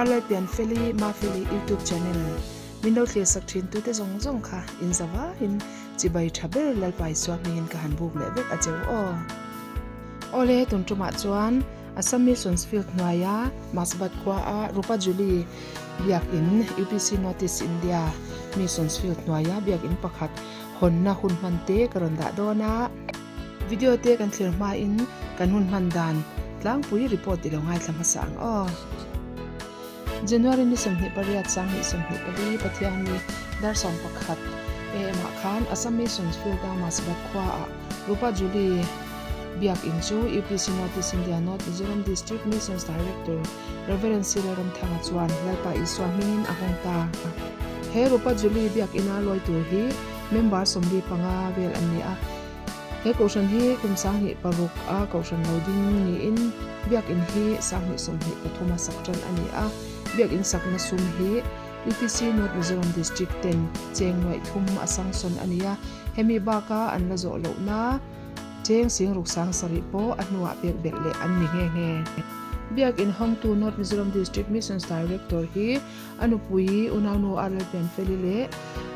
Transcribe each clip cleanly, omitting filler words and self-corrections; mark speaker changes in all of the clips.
Speaker 1: Arlai pian feli ma feli YouTube channel min lo thlir sak thin tu te zong zong kha in zawa in chibai thaber lalpai swak nin ka han buk le vek a cheu o ole tun tuma chuan Assamese Sonsfield Nwaya Masbat Kwa a Rupa Julie biak in UPC Notice India mi Sonsfield Nwaya biak in pakhat honna hun mante karonda dona video te kan thlir ma in kan hun man dan tlang pui report ti lo ngai thama sang o January ni samhni pariat sang ni samhni pali pathian ni dar som pakhat ma khan Assamese Sonsfield da Masbat Kwa a Rupa Julie biak inchu UPC Notice India North Mizoram District Missions Director Reverend Silaram Thanga chuan lalpa iswa mingin ahongta he Rupa Julie biak ina loi tur hi member somli panga vel anni a he kaushan hi kumsang hi paruk a kaushan loading ni in biak in hi sang ni somhi pathuma sakran ani a biak in sakna sum hi UPC North Mizoram District 10 cheng noi thum asang son ania hemi baka an la zo lo na cheng sing ruksang sari po anwa pek bek le an ni nge biak in hong tu North Mizoram District Missions Director hi anupui unawnu arlai pian feli le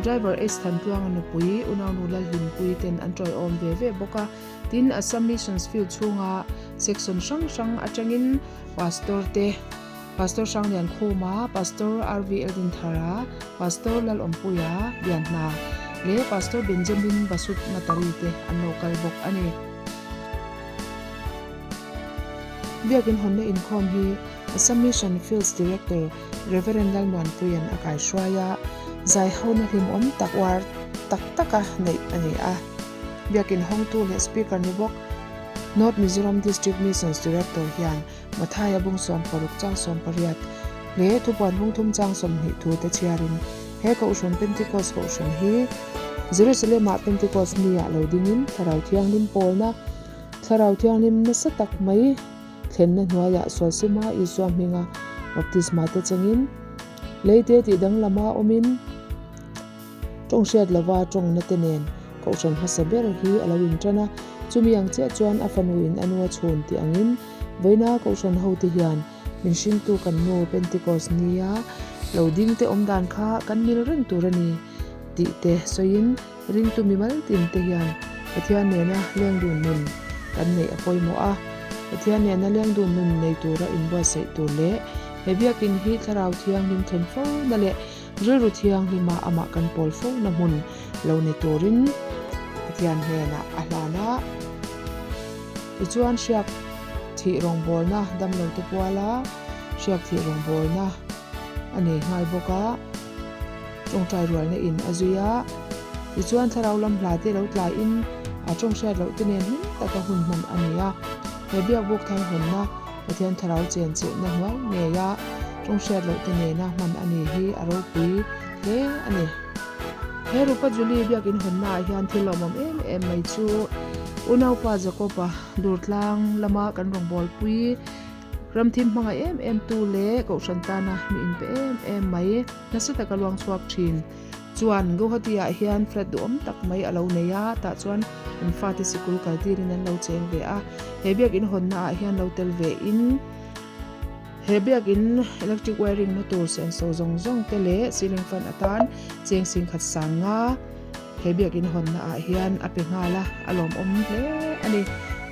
Speaker 1: driver s than tuang anupui unawnu lal hin pui ten antroi om ve boka tin Assamese Sonsfield chunga section sang atangin pastor sang lian khoma pastor RV Eldin Thara pastor lal ompuya bian na le pastor Benjamin Basut Matari te anno kalbok ani biakin honne in khom hi Assamese Sonsfields Director Reverend Lalman Puyan akai shwaya zai hona him om takwar taka nei ani a biakin hong tu le speaker ni bok North Mizoram District Missions Director hian mathaya bung som paruk chang som pariat le thupan bung thum chang som ni thu te chiarin he ko ushon Pentecost ko ushon hi Jerusalem a Pentecost ni a loadingin tharau thiang lim polna tharau thiang lim na satak mai thlenna hnuaya swalsima iswa minga baptisma te changin leite ti dang lama omin tongshet lawa tong na tenen ko ushon hasaber hi alawin tana chumiang che chuan afanuin anua chhun ti angin voina ko ushon ho ti hian min shin tu kan no Pentecost nia loading te omdan kha kan mil ring turani ti te soin ring tu mimal tin te hian pathian ne na leng dun nun kan nei apoimo a pathian ne na leng dun nun nei tura inwa sei tur le hebiakin hi tharau thiang lim thlen fo na le ru thiang lima ama kan pol fo na mun lo ne turin pathian ne na ahlana chuan siak thi rong bol na dam lo te puala siak thi rong bol na ani ngai boka tongtai rual na in azuya chuan tharau lam hla te lo tlai in a tongshet lo te nen taka hun man ania he biak bok thang hon na pathian tharau chen che na hwai ne ya tongshet lo te ne na man ani hi aro pui le ani he Rupa Julie biak in hon na hian thilomam em mai chu unaw pa jakopa durtlang lama kan rong bol pui ramthim manga em tu le ko santana mi in pe em mai nasata kalwang swak thin chuan go hatia hian flat dom tak mai alo neya ta chuan in fati sikul kaltirin an lo cheng ve a hebiak in honna hian lo tel ve in hebiak in electric wiring na tur sen so zong tele ceiling fan atan cheng sing khat sanga hebiak in honna hian apengala alom om hle ani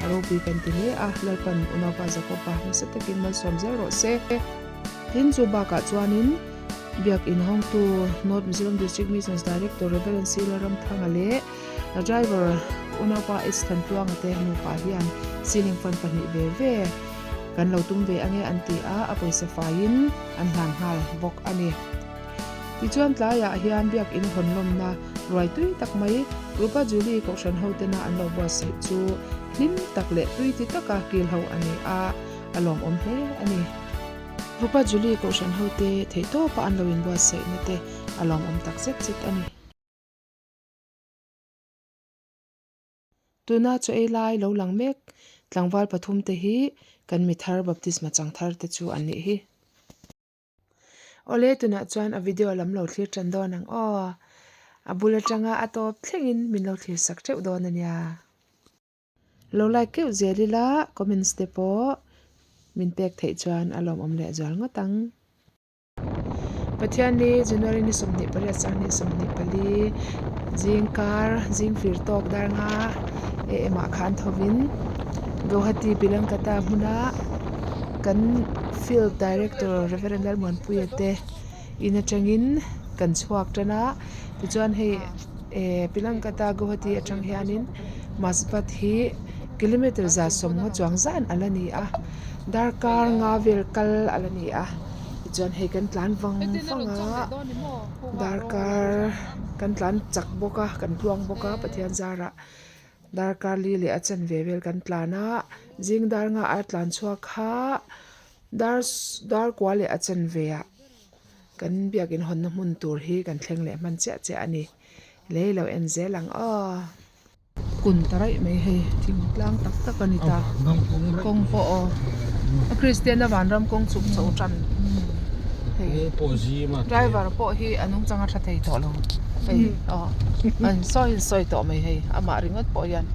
Speaker 1: aro pi kan tile lalpan unaw pa jakopa nasatakin mal som zero se tin chu ba ka chuanin biak in hong tu North Mizoram District Missions Director Reverend Silaram Thanga le driver unaw pa is than tuang te nu pa hian ceiling fan pani ve kan lo tum ve ange anti a apoisa fain an hlan hal bok ani ti chuan tlaya hian biak in honlom na roi tui tak mai Rupa Julie ko shan ho te na an lo ba se chu hlim tak le tui ti taka kil ho ani a alom om hle ani Rupa Julie ko shan ho te theito pa an lo in ba se na te alom om tak set ani tuna chu ei lai lo lang mek tlangwal pathum te hi kan mi thar baptisma changthar te chu an ni hi ole tuna chuan a video lam lo thlir tran don ang a bulatanga atop thlengin min lo thlir sak theuh don ania lo like keu zelila comments te po min pek thei chuan alom om le zwal ngotang pathian ni January ni somni paria chang ni somni pali jing kar jing fir tok dar nga ema khan thovin Guwahati Pilangkata hmuna kan field director Reverend Lalmuan Puyate ina tangin kan chuak tana tichuan hei Pilangkata Guwahati atang hianin masbat hi kilometer za somnga chuangzan alani a darkar nga verkal alani a tichuan hei kan tlan wang fanga darkar kan tlan chak boka kan tuang boka pathian zara darkar li le achan vevel kan tlana jing dar nga a tlan chuak kha dar kwa le achan veya kan biakin hon na mun tur hi kan thleng le man che che ani leilo en zelang a kun tarai mai hei thing tlang tak tak ani ta kong po o a Christian na van ram kong chuk chau chan hei
Speaker 2: po ji ma
Speaker 1: driver po hi anung changa tha thei to lo hei an soi to mai hei ama ringot po yan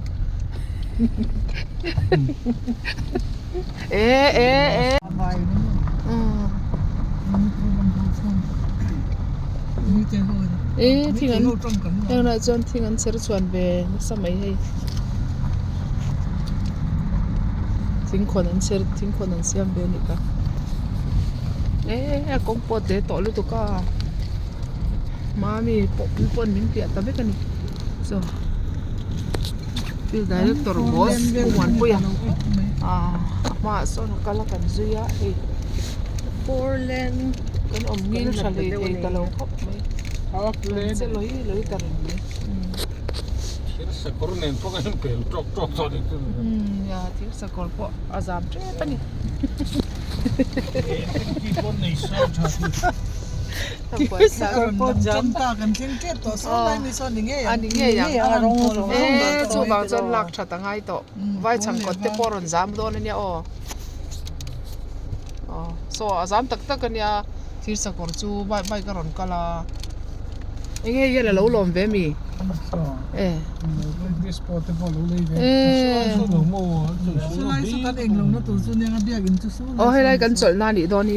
Speaker 1: thingan yang na jon thingan ser chuan ve samai hei thingkhon an siam ve ni ka kong po te to lu tu ka mami pon min pia ta ve kani so field director boss kuwan po ya ma so kala kan zuya Portland kan omngil chale thei talo khop mai se loi tarin mai
Speaker 2: sa kornen po kan pel tok so de
Speaker 1: ya thir sa kor po azam tre pani
Speaker 2: ki pon nei so cha
Speaker 1: sa
Speaker 3: po janta kan thing ke to so lai mi so ninge
Speaker 1: ya
Speaker 3: rong
Speaker 1: chu bang chon lak tha tangai to vai chang kot te poron jam don ania so azam tak tak ania thir sa kor chu vai karon kala enge yela lo lom ve mi
Speaker 2: this spot po lo lei ve so lo mo
Speaker 3: so lai so kan eng long na tu chu ning abia gin chu so
Speaker 1: helai kan chol na ni doni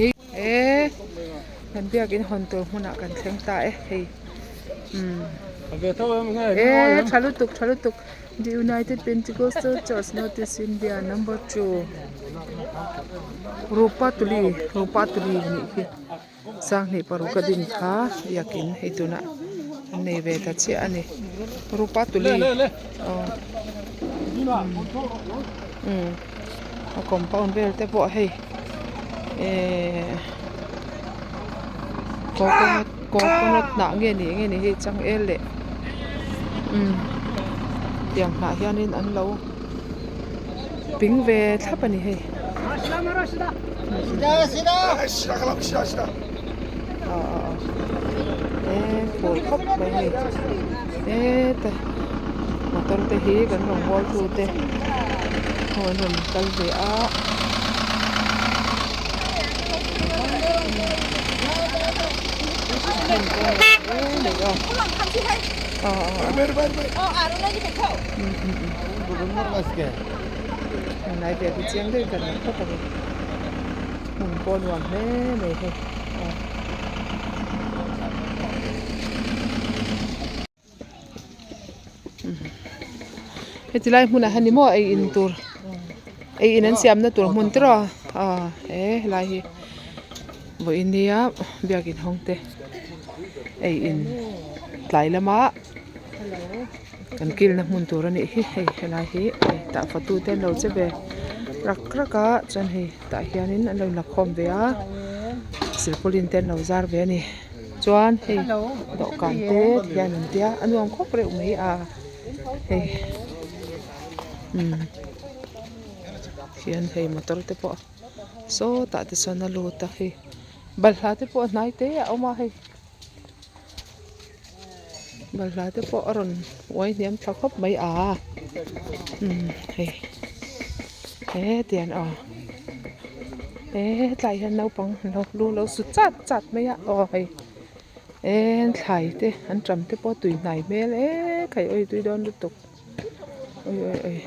Speaker 1: kan biakin hon tur huna kan thleng ta hei
Speaker 2: ave to em ngai
Speaker 1: chalutuk The United Pentecostal Church Notice India number 2 Rupatuli ni hi sang ni paru kadin kha yakin hituna nei ve ta chi ani Rupatuli a compound vel te po hei coconut na nge ni hi chang ele tiang na hianin an lo ping ve thap ani hei sida phul khop mai hei te motor te hi kan rong bol thu te hon kal ve a này về cái chiếng đây cần nó có thể hùng con hoàng thế này thôi cái lại muốn là hành mo ai in tour ai in anh xem nó tour muốn tro lại với India việc in hong te ai in lại là má kan kil na mun tur ani hi helai hi ta fatu ten lo che be rak chan hi ta hianin an lo la khom ve a silpolin ten lo zar ve ani chuan hei do kan te hianin tia anuam khop reu mai a hei hian hei motor te po so ta te sona lo ta hi balha te po nai te oma hei balha te po aron wai niam thakop mai hei tian tlai han no pang lo su chat mai hei thlai te an tram te po tui nai mel khai oi tui don lutuk oi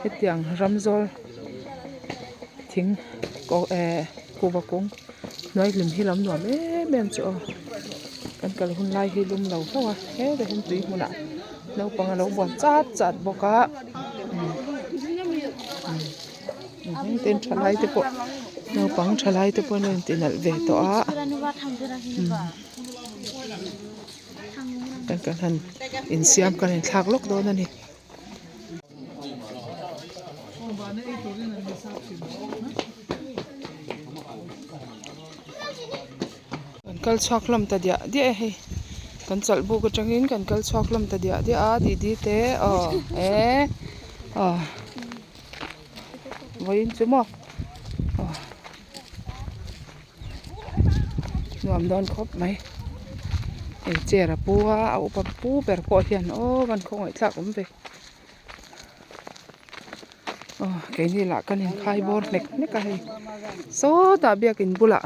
Speaker 1: he tiang ramzol thing ko ko ba kong nói lim hi lam nuam em cho kan kal hun lai hi lum lo thawa he de hun tui muna no panga lo bon chat chat boka ten thalai te po no pang thalai te po nen tinal ve to a kan han in siam kan in thak lok do na ni kan kal chak lam ta dia dia he kan chal bu ko tangin kan kal chak lam ta dia dia a di te voin chumo nuam don khop mai e chera puwa au pa pu per ko hian kan khong ai thak ve cái này là cái khai bor nek nek cái so ta bia kin bula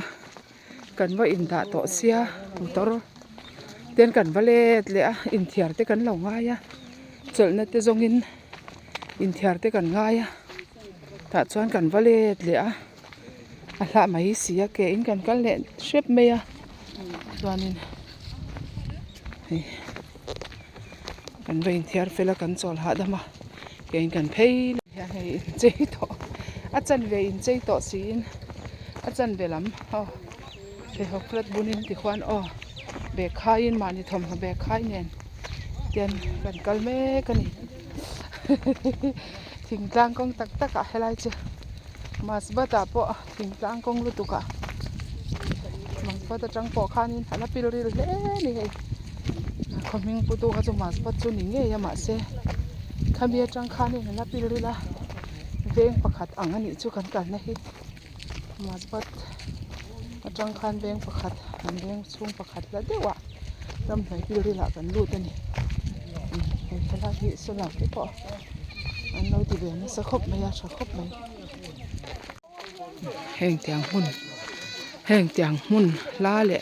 Speaker 1: kan va in da to sia motor ten kan vale le in thiar te kan lo nga ya chol na te zong in thiar te kan nga ya ta chuan kan vale le a hla mai sia ke in kan kal le shep me ya chuanin kan va in thiar fela kan chol ha dama ke in kan phei hay chơi to à chân về in chơi to xin à chân về lắm thì học rất buồn thì khoan về khai in mà thì thầm về khai nè tiền gần cân mấy cái này thỉnh trang công tắc tắc cả hay là chứ mà bắt đầu po thỉnh trang công luôn tụ cả mà bắt đầu trang po khai in hay là pil rồi đấy này không mình phụ thuộc vào mà bắt cho những cái mà sẽ khám bia trang khai này là pil rồi là veng pakhat ang ani chu kan kal na hi masbat atang khan veng pakhat an veng chung pakhat la dewa ram hnai pil ri la kan lu ta ni thala hi sala ke po an lo ti ve na sa khop maya sa khop mai heng tiang mun la le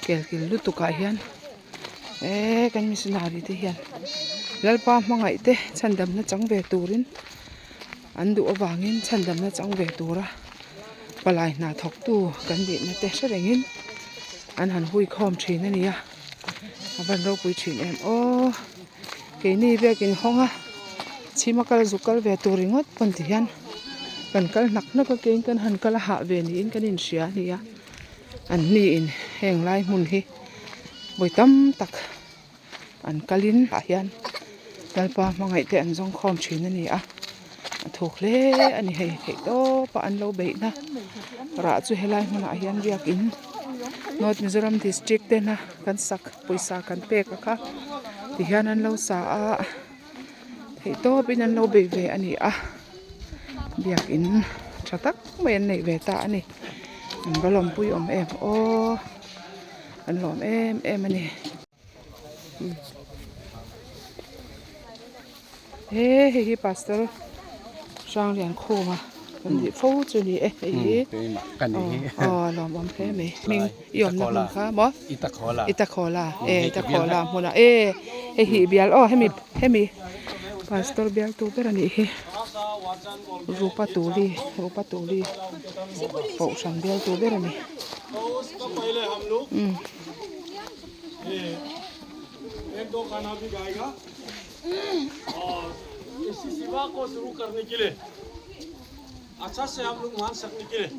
Speaker 1: kel lu tu ka hian kan missionary te hian lalpa mangai te chandam na chang ve turin an du awangin chandam na chang ve tura palai na thok tu kan bi na te serengin an han hui khom thin ani ya aban ro pui thin em ke ni vekin honga chimakal zukal ve turingot pon ti hian kan kal nak na ka ke kan han kal ha ve ni in kan in sia ni ya an ni in heng lai mun hi boitam tak an kalin a hian lalpa mangai te an jong khom thin ani a thuộc lệ anh hay to pa an lo be na ra chu helai mana hian riak in North Mizoram district te na kan sak poisa kan pe ka kha ti hian an lo sa a thei to bin an lo be ve ani a biak in thatak men nei ve ta ani an balom pui om em an lom em ani he pastor sang liền khô mà cần gì phô cho đi ấy
Speaker 2: kan ni
Speaker 1: làm bom thế mình yom na mình khá mỏ ita khola mua na hi bial he mi pastor bial tu cái này he rupa tuli phụ sang bial tu cái này
Speaker 4: पहले हम लोग एक दो गाना भी गाएगा और इसी सेवा को शुरू करने के लिए अच्छा से हम लोग मान सकने के लिए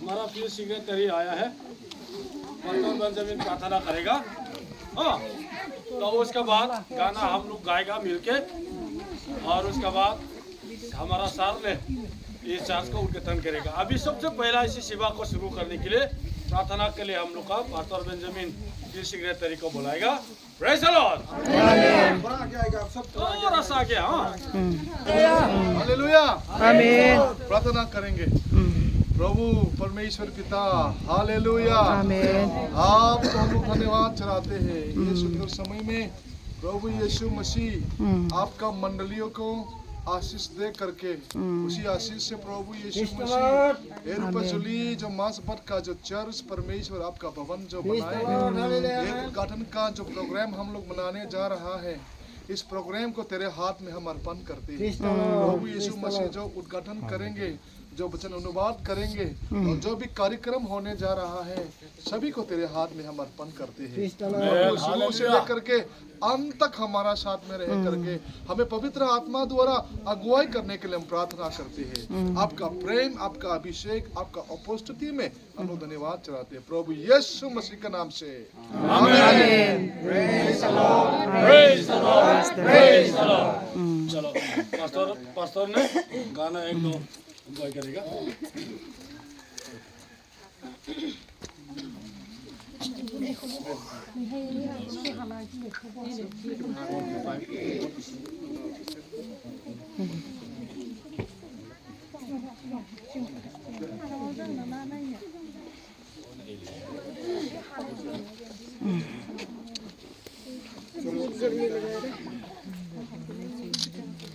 Speaker 4: हमारा प्रिय सेक्रेटरी आया है पास्टर बेंजामिन प्रार्थना करेगा तो उसके बाद गाना हम लोग गाएगा मिलके और उसके बाद हमारा सर ने ये चार्ज का उद्घाटन करेगा। अभी सबसे पहला इसी सेवा को शुरू करने के लिए प्रार्थना के लिए हम लोग का पास्टर बेंजामिन प्रिय सेक्रेटरी को बुलाएगा। Praise the Lord. थोड़ा सा आगे हालेलुया
Speaker 1: आमीन
Speaker 4: प्रार्थना करेंगे। प्रभु परमेश्वर पिता हालेलुया
Speaker 1: आमीन
Speaker 4: आप तो हम लोग धन्यवाद चढ़ाते हैं ये सुंदर समय में प्रभु यीशु मसीह आपका मंडलियों को आशीष दे करके उसी आशीष से प्रभु यीशु मसीह एरुपजुली जो मासबत का जो चर्च परमेश्वर आपका भवन जो बनाए एक उद्घाटन का जो प्रोग्राम हम लोग मनाने जा रहा है इस प्रोग्राम को तेरे हाथ में हम अर्पण करते हैं। प्रभु यीशु मसीह जो उद्घाटन करेंगे
Speaker 5: जो वचन अनुवाद करेंगे और जो भी कार्यक्रम होने जा रहा है सभी को तेरे हाथ में हम अर्पण करते हैं। प्रभु शुरू से लेकर के अंत तक हमारा साथ में रह करके हमें पवित्र आत्मा द्वारा अगुवाई करने के लिए हम प्रार्थना करते हैं। आपका प्रेम, आपका अभिषेक, आपका उपस्थिति में हम धन्यवाद चढ़ाते हैं प्रभु यीशु मसीह के नाम से आमीन।
Speaker 4: चलो पास्टर ने गाना एक दो एंजॉय करेगा।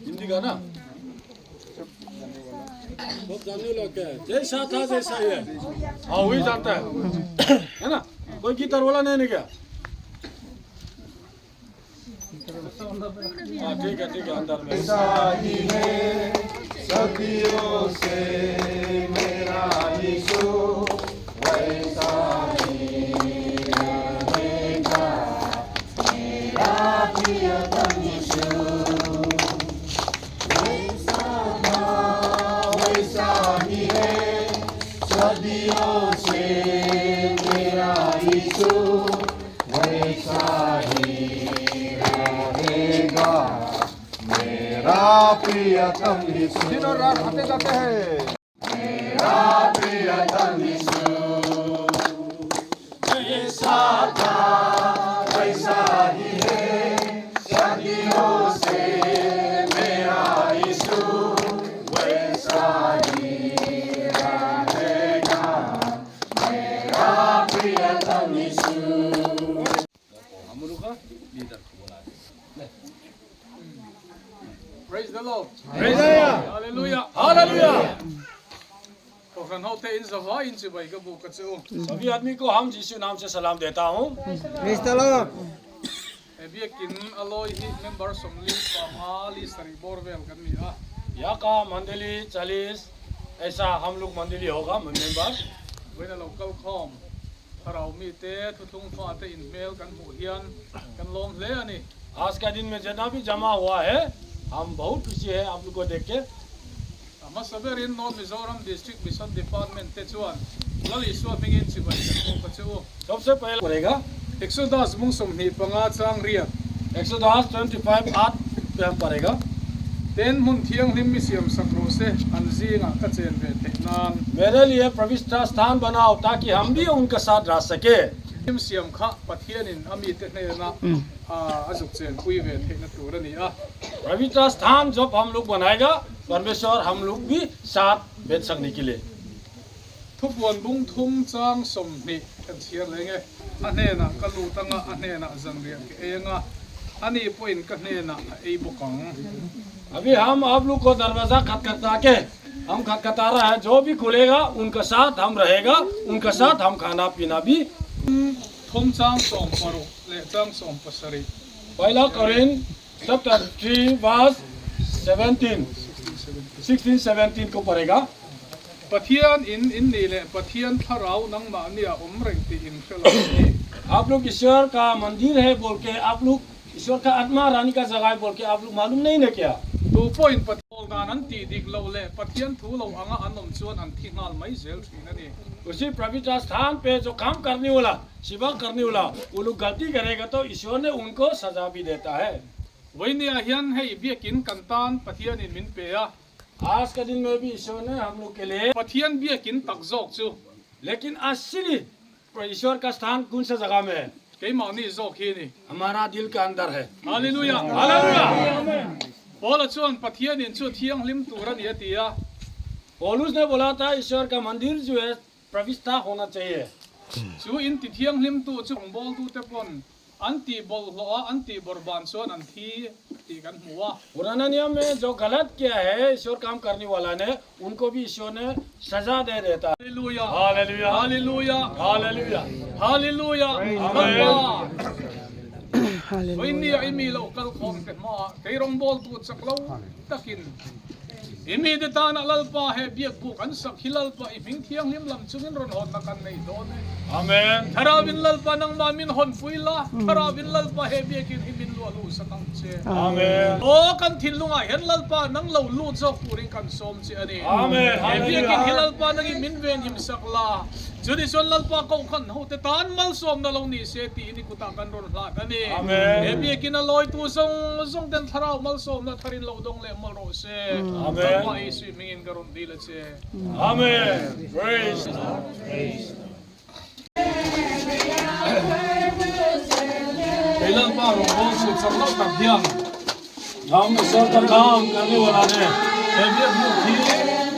Speaker 4: हिंदी गाना बहुत जानने लग गया है। जैसा था जैसा ही है। हाँ वही जानता है ना। कोई गिटार वाला नहीं क्या? हाँ ठीक है अंदर में।
Speaker 5: ऐसा ही है सदियों से मेरा यीशु, वैसा ही रहेगा मेरा प्रियतम यीशु। वैसा ही है सदियों से मेरा यीशु, वैसा ही रहेगा मेरा प्रियतम यीशु। दिन और रात आते जाते हैं मेरा प्रियतम यीशु। जैसा था वैसा ही है सदियों से मेरा यीशु, वैसा ही रहेगा मेरा प्रियतम यीशु।
Speaker 4: हम लोग का लीडर को बुला
Speaker 2: Praise the Lord.
Speaker 4: Hallelujah.
Speaker 2: Hallelujah.
Speaker 4: Hallelujah.
Speaker 2: तो खन होते इन सभा इन से भाई का बुक कचो
Speaker 4: सभी आदमी को हम यीशु नाम से सलाम देता हूँ।
Speaker 2: एबी किन अलोय ही मेंबर समली पामाली सरी बोरवेल करनी आ
Speaker 4: यहाँ का मंडली 40 ऐसा हम लोग मंडली होगा मेंबर।
Speaker 2: वेना लोकल कॉम हराव मीते थुथुंग फाते इन मेल कन हुहियन कन लोम ले अनि
Speaker 4: आज का दिन में जितना भी जमा हुआ है हम बहुत खुशी है आप लोग को देख के।
Speaker 2: अमा सबर इन north Mizoram district mission department ते चुआन लली स्वा मिगिन से भाई का कचो
Speaker 4: सबसे पहले पड़ेगा
Speaker 2: 110 मुंग समनी पंगा चांग रिया
Speaker 4: 110 25 8 पे हम पड़ेगा।
Speaker 2: तेन मुन थियंग लिम मिसियम सकरो से अनजींगा कचेन वे तेनान
Speaker 4: मेरे लिए पवित्र स्थान बनाओ ताकि हम भी उनके साथ रह सके।
Speaker 2: मिसियम खा पथियन इन अमी ते ना अजुक चेन कुई वे थे न तुरनी आ
Speaker 4: पवित्र स्थान जब हम लोग बनाएगा परमेश्वर हम लोग भी साथ बैठ सकने के लिए।
Speaker 2: थुपवन बुंग थुम चांग समनी कन छियर लेंगे अने ना कलू तंगा अने ना जंगरिया के एंगा अनि पोइन कने ना ए बुकंग।
Speaker 4: अभी हम आप लोग को दरवाजा खटखटा के हम खटखटा रहा है, जो भी खुलेगा उनके साथ हम रहेगा, उनके साथ हम खाना पीना भी।
Speaker 2: थुम चांग सोम परो ले चांग सोम पसरी
Speaker 4: पहला कोरिन्थ चैप्टर 3 वर्स 16-17 को पढ़ेगा।
Speaker 2: पथियन इन नीले पथियन थराव नंग मानिया उम्रंग ति इन खला
Speaker 4: आप लोग ईश्वर का मंदिर है बोल के, आप लोग ईश्वर का आत्मा रानी का जगह है बोल के आप लोग मालूम नहीं है क्या?
Speaker 2: तो पोइन पतोल गानन ती दिक लौले पथियन थु लौ अंगा अनम चोन अन थिंगाल मै जेल थिननी
Speaker 4: उसी पवित्र स्थान पे जो काम करने वाला, सेवा करने वाला, वो लोग गलती करेगा तो ईश्वर ने उनको सजा भी देता है।
Speaker 2: वही ने अहियन है बेकिन कंतान पथियन इन मिन पेया
Speaker 4: आज के दिन में भी ईश्वर ने हम लोग के लिए
Speaker 2: पथियन बेकिन तकजोक चु
Speaker 4: लेकिन असली ईश्वर का स्थान कौन सा जगह में है?
Speaker 2: कई मानी जोक ही नहीं
Speaker 4: हमारा दिल के अंदर है।
Speaker 2: Hallelujah
Speaker 4: hallelujah.
Speaker 2: बोला चुन पथियन इन चु थियंग लिम तुरन ये तिया
Speaker 4: पौलुस ने बोला था ईश्वर का मंदिर जो है प्रतिष्ठा होना चाहिए।
Speaker 2: चु इन थियंग लिम तु चु बोल तु ते पोन अंति बोल लो अंति बरबान सोन अंति तिगन हुआ
Speaker 4: पुराना नियम में जो गलत किया है ईश्वर काम करने वाला ने उनको भी ईश्वर ने सजा दे देता है।
Speaker 2: Hallelujah
Speaker 4: hallelujah
Speaker 2: hallelujah
Speaker 4: hallelujah
Speaker 2: hallelujah
Speaker 1: Hallelujah.
Speaker 2: वही ने इमी लोकल कॉम ते मा कई रोम बोल तु चकलो तकिन imi de ta na lalpa he biak bu kan sak hilalpa iping thiang lim lam chungin ron hon na kan nei don
Speaker 4: Amen.
Speaker 2: tharawin lalpa nang mamin hon puila tharawin lalpa he biakin himin lu alu sakang che
Speaker 4: Amen.
Speaker 2: o kan thilunga hen lalpa nang lo lu jok puring kan som che ani
Speaker 4: Amen.
Speaker 2: he biakin
Speaker 4: Hallelujah.
Speaker 2: hilalpa nang imin ven him sakla judi son lalpa ko kan ho te tan mal som na lo ni se ti ni kuta kan ron hla ani
Speaker 4: Amen.
Speaker 2: he biakin a loi tu song den tharaw mal som na tharin lo dong le mal ro se
Speaker 4: Amen.
Speaker 2: ma isu mingin karon dila che
Speaker 4: Amen. Praise.
Speaker 2: kailan pa ro bol su sarlaw tak diam
Speaker 4: हम ईश्वर का काम करने वाला ने
Speaker 2: he biak bu thi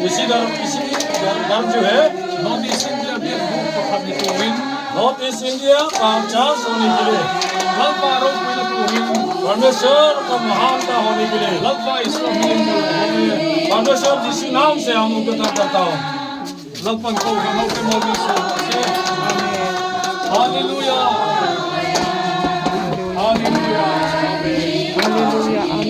Speaker 4: इसी घर जो है
Speaker 2: non isin dia biak bu ko kami tuwin
Speaker 4: north east India का चांस होने के लिए
Speaker 2: lalpa ro pina tuwin
Speaker 4: परमेश्वर का महानता होने के लिए
Speaker 2: lalpa isu mingin karon
Speaker 4: परमेश्वर जिस नाम से हम उनको करता हूँ
Speaker 2: lalpan ko kan ho ke mal su che hallelujah hallelujah
Speaker 1: Hallelujah.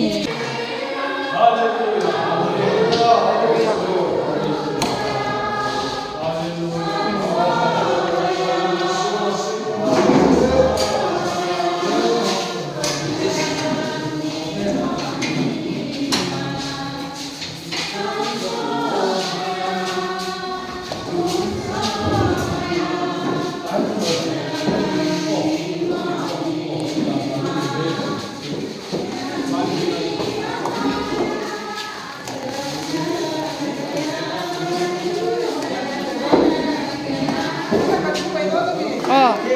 Speaker 1: Amen.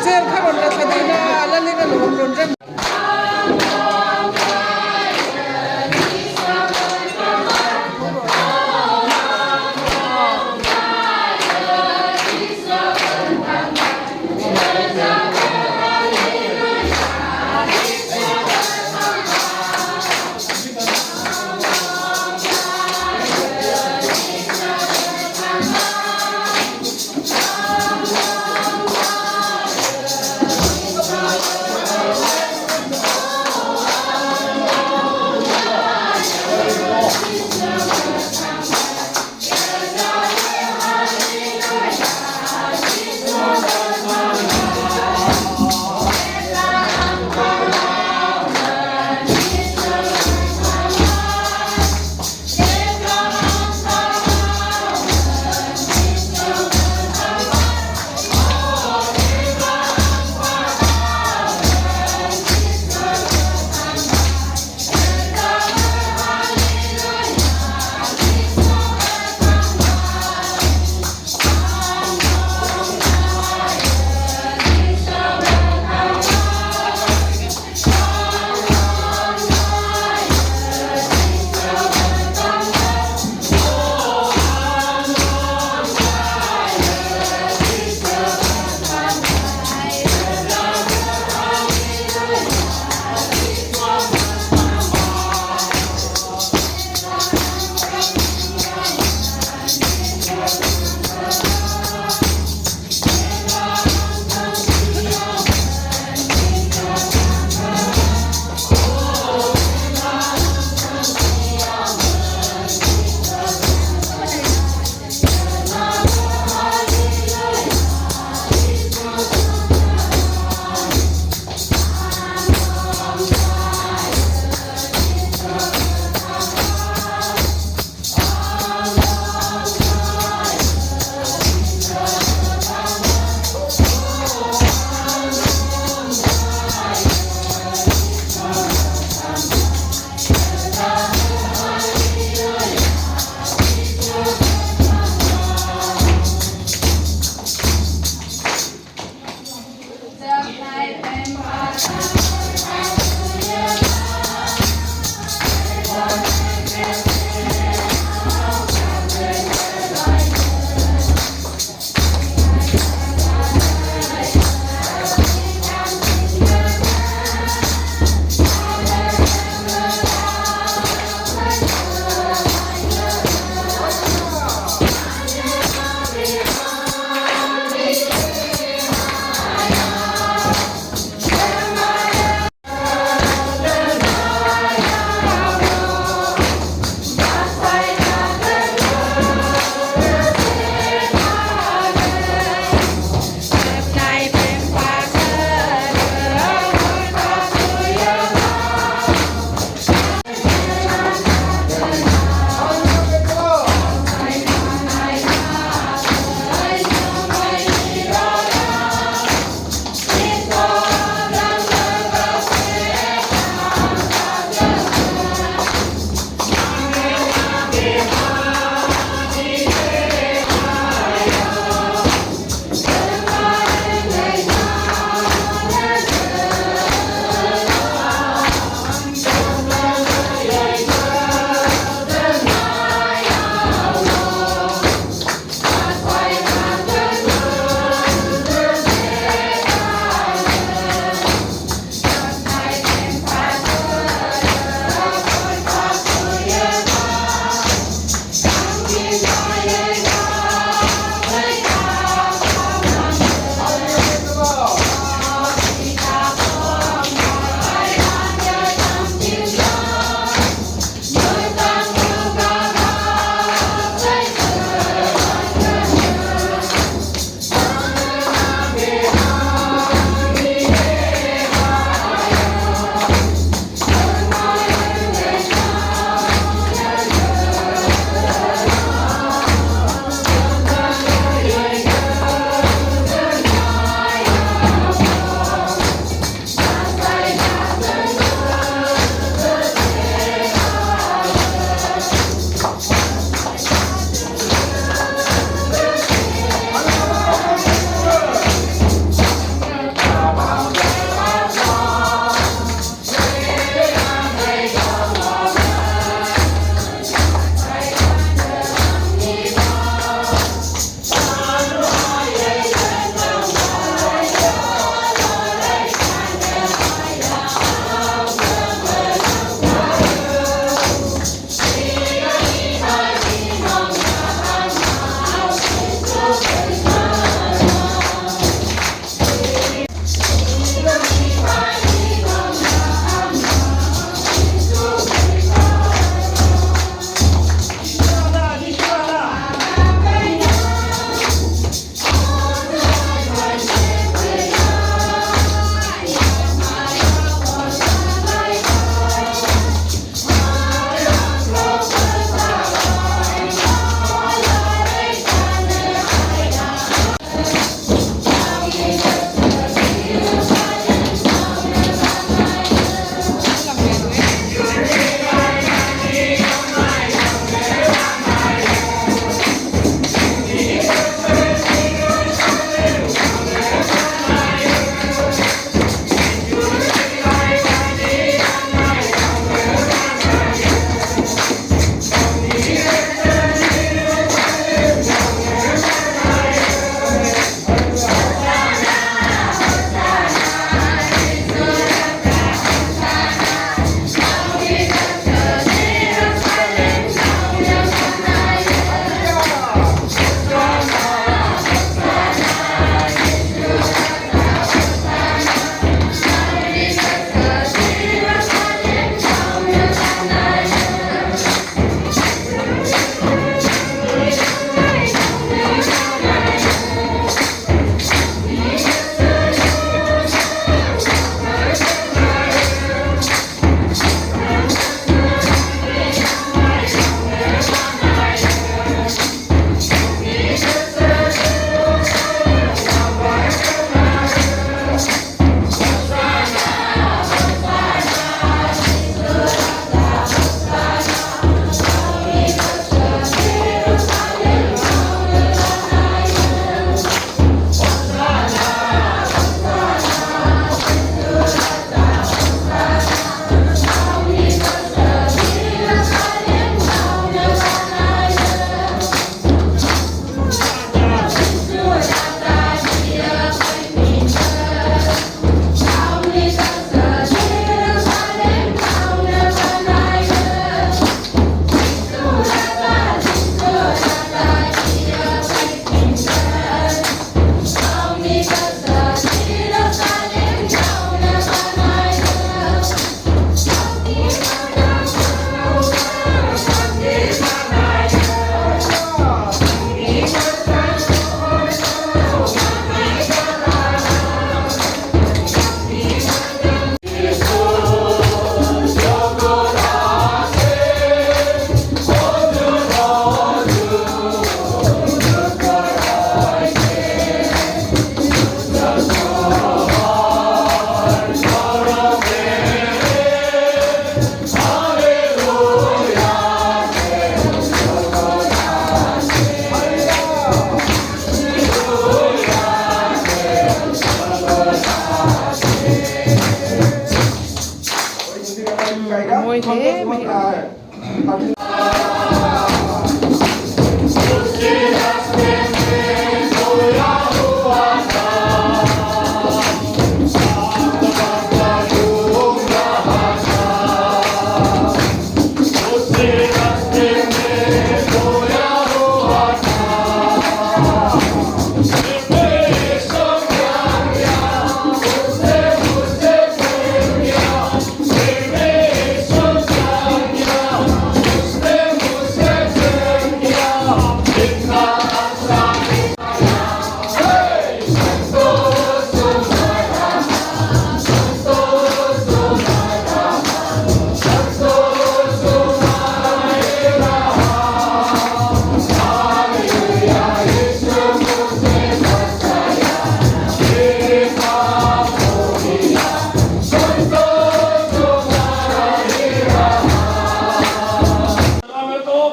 Speaker 3: Cher karon la thadina ala le lo ron ren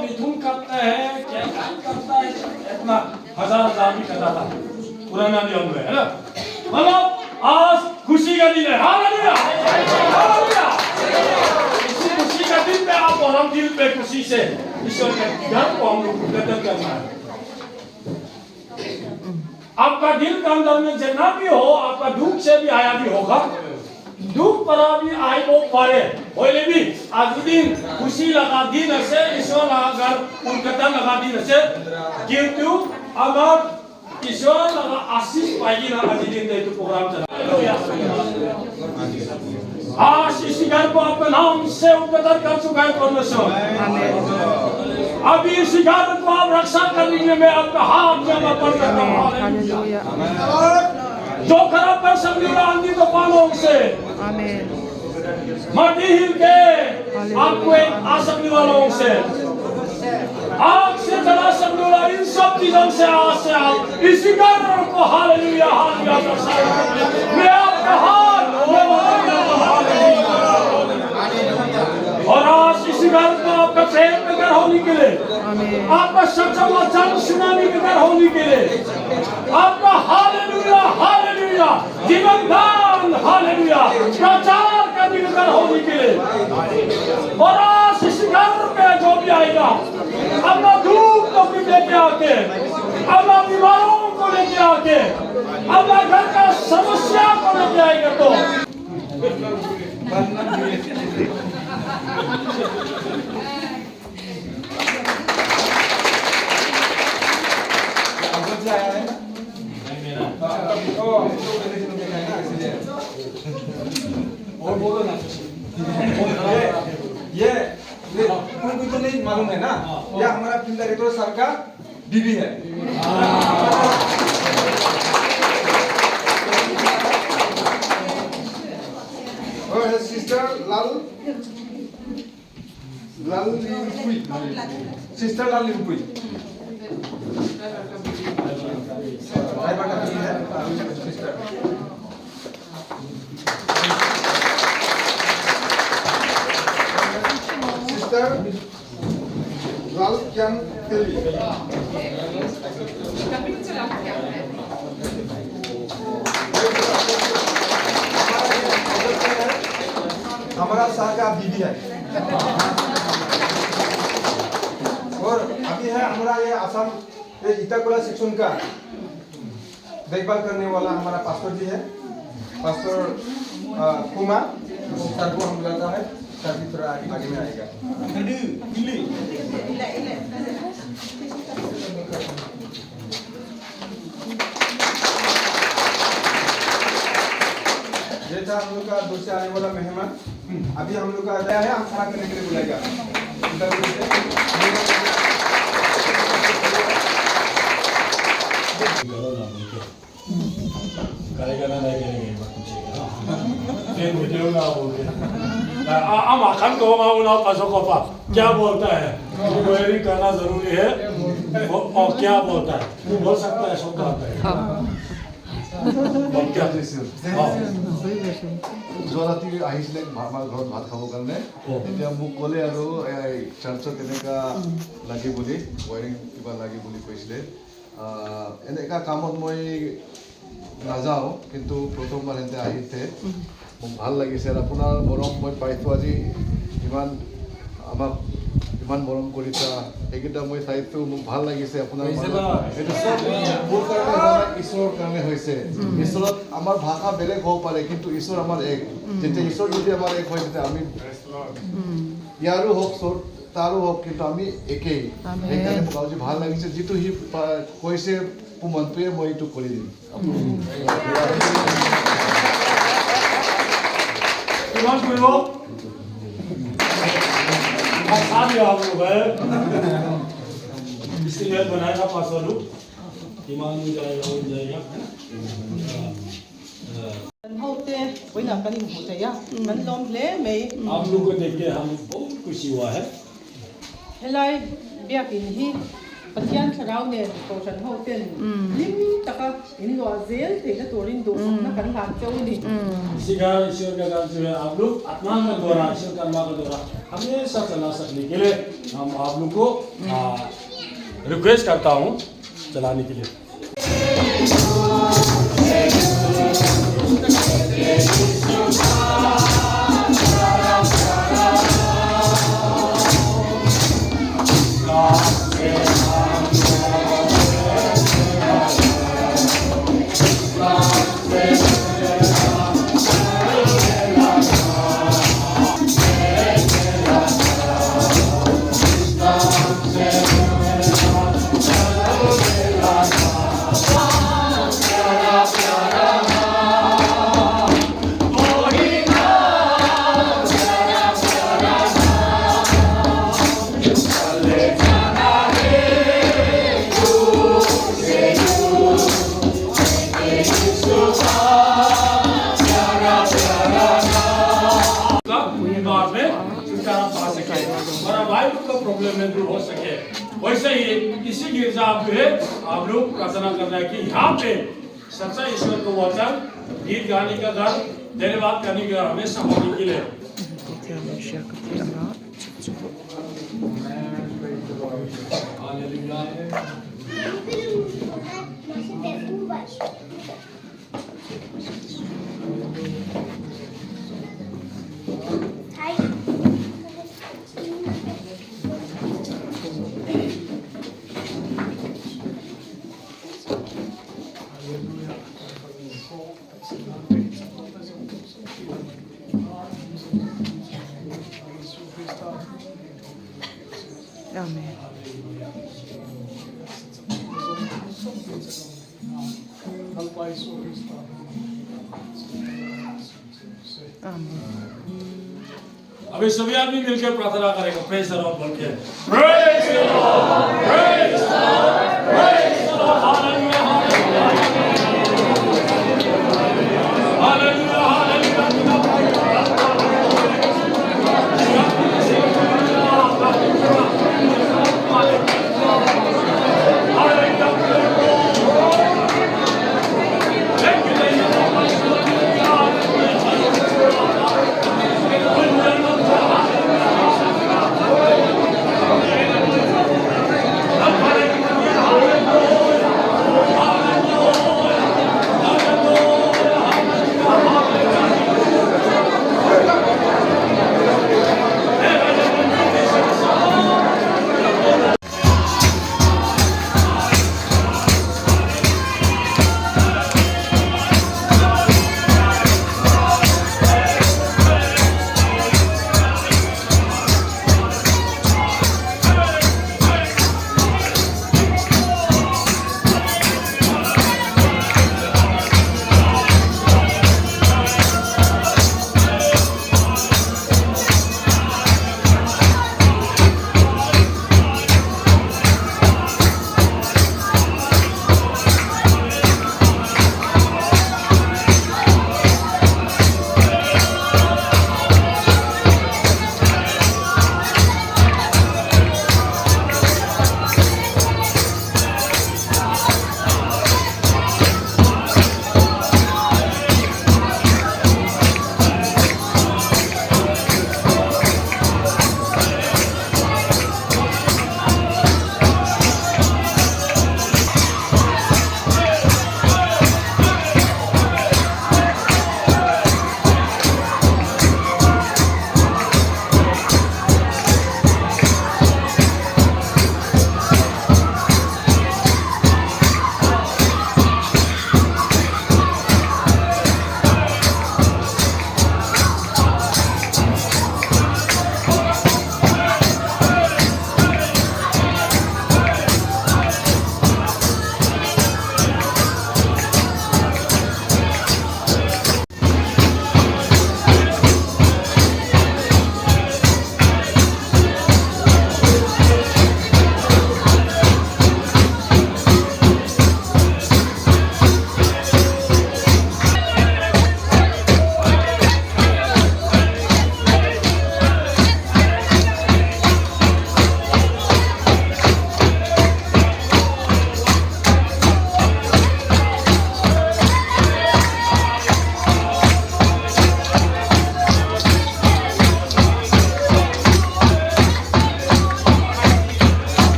Speaker 4: मिथुन करते हैं, क्या करता है, इतना हजार भी करता था पुराना नियम में, है ना? मतलब आज खुशी का दिन है, हालेलुया, हालेलुया। इसी खुशी का दिन पे आप और हम दिल पे खुशी से ईश्वर के ज्ञान को हम लोग प्रकट करना है। आपका दिल का अंदर में जितना भी हो, आपका दुख से भी आया भी होगा, दुख पर भी आई वो पारे होले भी आज दिन खुशी लगा दिन से ईश्वर लगा उनकता लगा दिन से किंतु अगर ईश्वर लगा आशीष पाएगी ना आज दिन तो प्रोग्राम चला आशीष शिकार को अपने नाम से उनकता कर चुका है परमेश्वर। अभी शिकार को आप रक्षा करने में आपका हाथ जमा कर करता हूं। जो खराब कर सकती है आंधी तूफानों से माटी हिल के आपको एक आ सकने वालों से आग से जला सकने वाला इन सब चीजों से आज से आप इसी कारण को हालेलुया हालेलुया मैं आपका हाथ और आज इसी कारण को आपका प्रेम में कर होने के लिए आपका सच्चा वचन सुनाने के कर होने के लिए आपका हालेलुया हालेलुया जीवन दान हालेलुया प्रचार करने के कर होने के लिए और आज इसी कारण पे जो भी आएगा अपना दुख को भी लेके आके अपना बीमारों को लेके आके अपना घर का समस्या को लेके आएगा तो
Speaker 6: और बोलो ना ये उनको तो नहीं मालूम है ना ये हमारा पिंडारेटर सर का बीवी है। और सिस्टर लालुपुई सिस्टर लालुपुई ड्राइवर का बीवी है सिस्टर लाल क्यान तेली हमारा शाह का बीबी है और अभी है हमारा ये असम इटाकोला सेक्शन का देखभाल करने वाला हमारा पास्टर जी है पास्टर कुमार सर को हम बुलाता है सर थोड़ा आगे में आएगा ये था हम लोग का दूसरे आने वाला मेहमान अभी हम लोग का आया है हम खड़ा करने के लिए बुलाएगा
Speaker 4: करेगा ना नहीं करेगा ये वीडियो ना हो गया हम आखन को ना पासों को पा क्या बोलता है क्वेरी करना जरूरी है और क्या बोलता है वो बोल सकता है शब्द आता है क्या
Speaker 5: যোৱা ৰাতি আহিছিলে আমাৰ ঘৰত ভাত খাবৰ কাৰণে এতিয়া মোক ক'লে আৰু চাৰ্চত এনেকুৱা লাগে বুলি ৱাইৰিং কিবা লাগে বুলি কৈছিলে এনেকুৱা কামত মই নাযাওঁ কিন্তু প্ৰথমবাৰ এতে আহিছে মোক ভাল লাগিছে আৰু আপোনাৰ মৰম মই পাইছোঁ আজি ইমান আমাক ইমান মৰম কৰিছা এইকেইটা মই চাইছোঁ মোক ভাল লাগিছে আপোনাৰ এইটো চব মোৰ কাৰণে ঈশ্বৰৰ কাৰণে হৈছে ঈশ্বৰৰ আমাৰ ভাষা বেলেগ হ'ব পাৰে কিন্তু ঈশ্বৰ আমাৰ এক যেতিয়া ঈশ্বৰ যদি আমাৰ এক হয় তেতিয়া আমি ইয়াৰো হওক তাৰো হওক কিন্তু আমি একেই সেইকাৰণে মোক আজি ভাল লাগিছে যিটো সি কৈছে মনটোৱে মই এইটো কৰি দিম
Speaker 4: इमान करो साथ आप लोग है इसलिए बनाएगा पासवर्ड इमान हो जाएगा
Speaker 7: होते कोई ना कहीं होते या मन लोम ले में
Speaker 4: आप लोग को देख के हम बहुत खुशी हुआ है
Speaker 7: हेलाई बिया की ही ปัจจัยชราวเนี่ยโคชันเขาเป็นลิ้มตะกะอินโดเซียนเทตัวรินดูนักการงานเจ้านี่
Speaker 4: इसीका ईश्वर का काम जो है आप लोग आत्मा के द्वारा ईश्वर कर्मा के द्वारा हमेशा चला सकने के लिए हम आप लोग को रिक्वेस्ट करता हूँ चलाने के लिए प्रॉब्लम में दूर हो सके वैसे ही इसी गिरजा आप जो है आप लोग प्रार्थना करना है कि यहाँ पे सच्चा ईश्वर को वचन गीत गाने का घर धन्यवाद करने का हमेशा होने के लिए
Speaker 1: Amen.
Speaker 4: अभी सभी आदमी मिलकर प्रार्थना करेंगे प्रेज द लॉर्ड बोल के praise the Lord praise the Lord praise the Lord hallelujah hallelujah hallelujah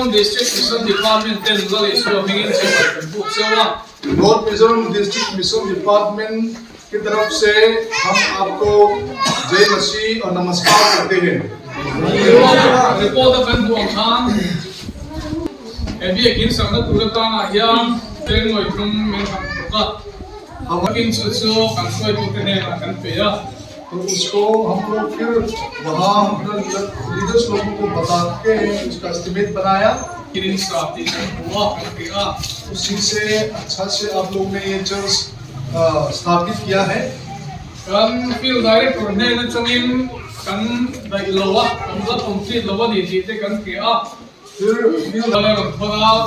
Speaker 2: Mizoram District Mission Department ten zali so hingin se bu sewa
Speaker 5: north Mizoram district mission department की तरफ से हम आपको जय मसीह और नमस्कार करते हैं।
Speaker 2: report kan buang khan ebi ekin sang turata na hiam teng ngoi thum men ka
Speaker 5: हम
Speaker 2: akin chu chu kan soi tu te ne kan pe ya
Speaker 5: तो उसको हम लोग फिर वहाँ लीडर्स लोगों को बता के उसका एस्टिमेट बनाया।
Speaker 2: kirin sa ti wa ka
Speaker 5: उसी से अच्छा से आप लोग ने ये चर्च स्थापित किया है।
Speaker 2: kan field director ne na changin kan dai lowa kan la complete lowa ni ti te kan ke a
Speaker 5: फिर
Speaker 2: Dalam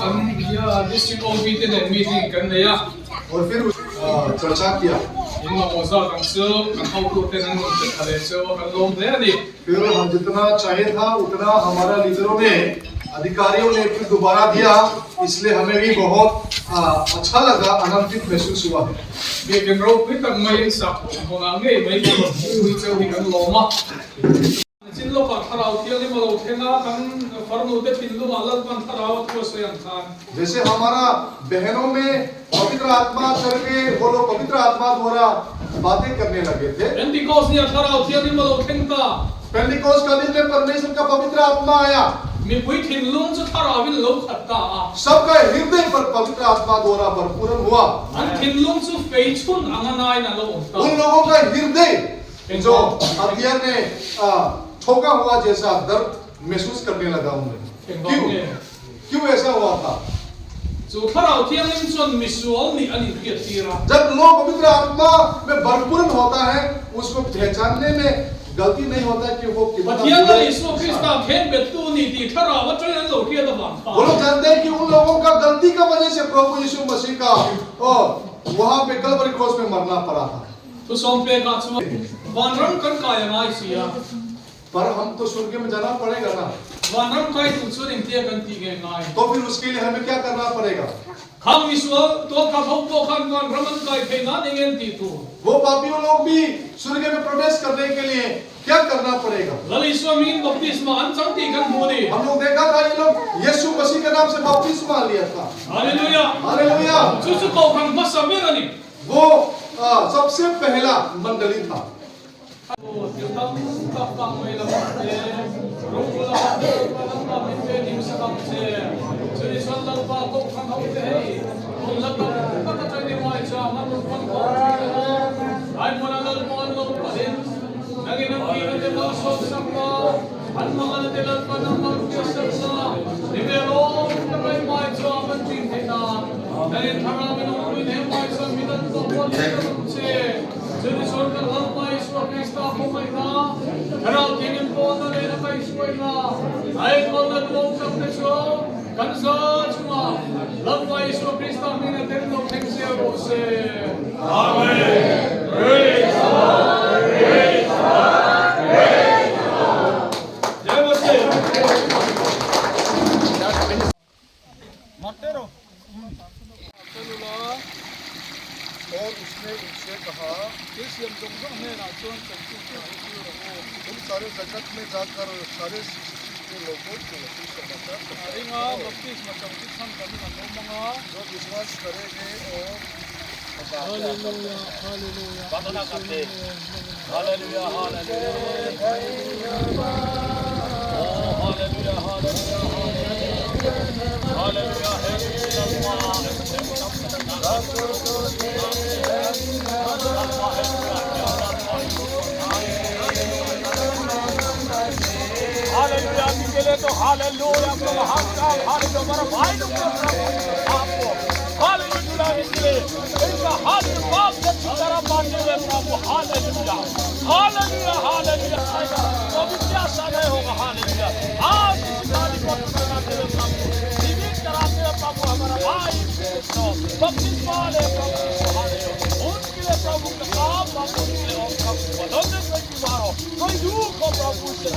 Speaker 2: kan ya district OB te ne meeting kan ne ya
Speaker 5: और फिर चर्चा किया।
Speaker 2: in ma moza kan so kan hau tu te nan te khale so kan lom de ni
Speaker 5: फिर हम जितना चाहिए था उतना हमारा लीडरों ने अधिकारियों ने फिर दोबारा दिया, इसलिए हमें भी बहुत अच्छा लगा, आनंदित महसूस हुआ है।
Speaker 2: be kan ro pi tak mai sa ko na nge mai ko hui chau hi kan loma chin lo ka tharau thial ni malo thenga kan farnu te pin lu malal kan tharau ko so yang khan
Speaker 5: जैसे हमारा बहनों में पवित्र आत्मा करके वो लोग पवित्र आत्मा द्वारा बातें करने लगे थे।
Speaker 2: Pentecost ni tharau thial ni malo thengta
Speaker 5: Pentecost का दिन में परमेश्वर का पवित्र आत्मा आया,
Speaker 2: mi pui thin lung chu tharau bin lo khatta a
Speaker 5: सबका हृदय पर पवित्र आत्मा द्वारा भरपूर हुआ।
Speaker 2: an thin lung chu fei chun anganai na lo ta
Speaker 5: उन लोगों का हृदय जो हथियार ने ठोका हुआ जैसा दर्द महसूस करने लगा उन्हें। क्यों ऐसा हुआ था?
Speaker 2: chu tharau thial nim chon misual ni ani pia tira
Speaker 5: जब लोग पवित्र आत्मा में भरपूर होता है, उसको पहचानने में गलती नहीं होता है कि वो कितना
Speaker 2: Pathian
Speaker 5: बुरा
Speaker 2: na
Speaker 5: है।
Speaker 2: Isu Krista khen betu ni ti thara wa choi an lo kia da bang
Speaker 5: वो लोग जानते हैं कि उन लोगों का गलती का वजह से प्रभु यीशु मसीह का वहां पे कलवरी क्रॉस में मरना पड़ा था।
Speaker 2: tu som pe ka chu wan ram kan ka ya ngai sia
Speaker 5: पर हम तो स्वर्ग में जाना पड़ेगा ना,
Speaker 2: wan ram kai tu chu ning tia kan ti ge ngai
Speaker 5: तो फिर उसके लिए हमें क्या करना पड़ेगा?
Speaker 2: kham Isu to ka phok to khan wan raman kai pe na ningen ti tu
Speaker 5: वो पापियों लोग भी स्वर्ग में प्रवेश करने के लिए क्या करना पड़ेगा?
Speaker 2: lali Isu min baptisma an chang ti kan bu ni
Speaker 5: हम लोग देखा था ये लोग यीशु मसीह के नाम से बपतिस्मा लिया था।
Speaker 2: hallelujah
Speaker 5: hallelujah.
Speaker 2: chu chu ko kan ma sa me ni
Speaker 5: वो सबसे पहला मंडली था।
Speaker 2: o tam ta pa mai la te ro la pa min te nim sa kam che churi sal la pa ko kham ho te hei on la ka ka chai ni mai cha man kon ko ai mona lal mon lo padin nagi nam ki ate ma so sam ma an ma an te lal pa nam ma ke sa sa ni me ro ta mai mai cha man tin the na nari thara me no ni ne mai cha mi dan ko ko che churi sol ka lal mai so Krista ko mai na thara tin ko na le na kai so na ai ko na lo kam te so kan sa chuma lal mai so Krista mi na ten lo thek se ro se amen praise God praise God praise God jai masi
Speaker 5: और उसने उनसे कहा तुम सारे जगत में जाकर सारे के लोगों को समाचार जो विश्वास करेंगे और
Speaker 4: हालेलुया के लिए तो हालेलुया प्रभु हालेलुया हमारा भाई लोग आपको हालेलुया के लिए इनका हाथ बाप से तरह मानने में प्रभु हालेलुया हालेलुया हालेलुया प्रभु क्या समय होगा हालेलुया आज इस गाड़ी को बनाते हुए प्रभु जीवित कराते हुए प्रभु हमारा भाई तो बपतिस्मा वाले प्रभु हालेलुया उनके लिए प्रभु का काम प्रभु के लिए और प्रभु बदलने को मारो कोई दुख को प्रभु से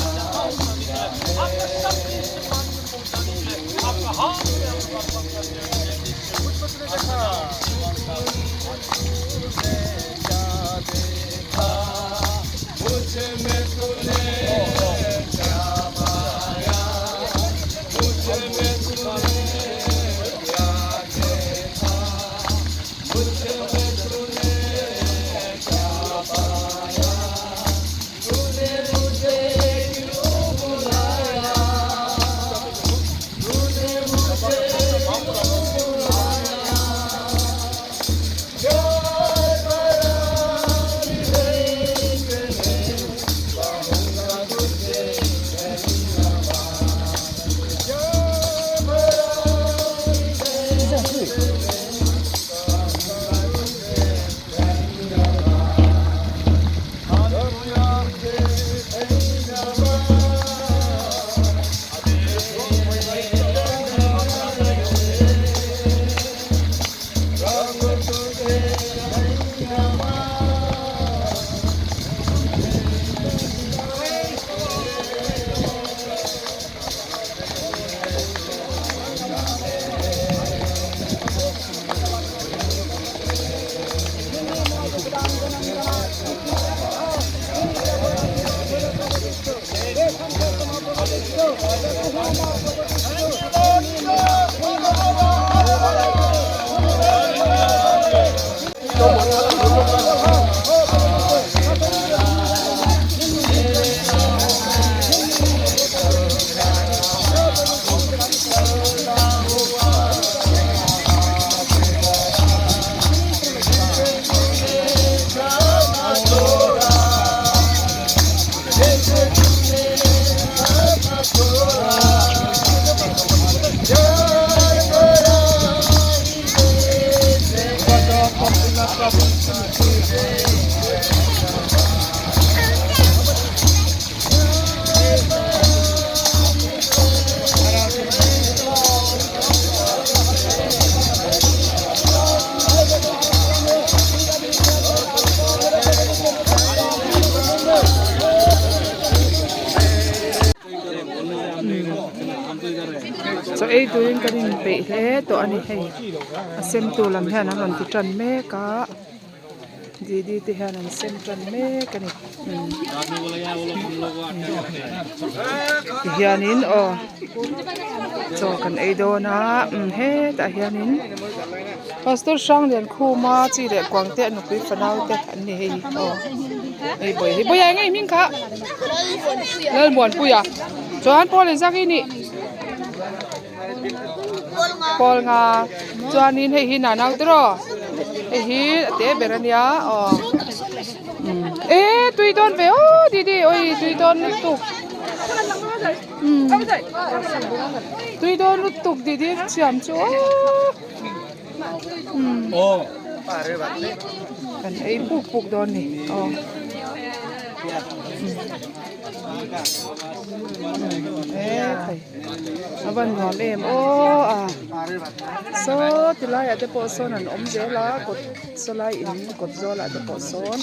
Speaker 4: आपका शक्ति से मान में पहुंचाने के लिए आपका हाथ में आपका काम करने के लिए कुछ बचने देखा
Speaker 2: मुझे में तूने क्या पाया मुझे में
Speaker 1: cho ei tuin kan in pe hle to ani hei asem tu lam hian an ti tran me ka di ti hian an sem tran me ka ni hianin o cho kan ei do na he ta hianin pastor sang lian khu ma chi le kwang te nu pui fanau te an ni hei o ei boy ai ngai min kha lel bon puya chuan pol in zaki ni pol nga chuanin hei hi na nau tro hei hi te berania o e tui don ve o di oi tui don tu tui don tu di chiam chu o kan ei puk don ni o thầy aban ngon em o so tilai ate po son an om je la kot solai in kot zo la ate po son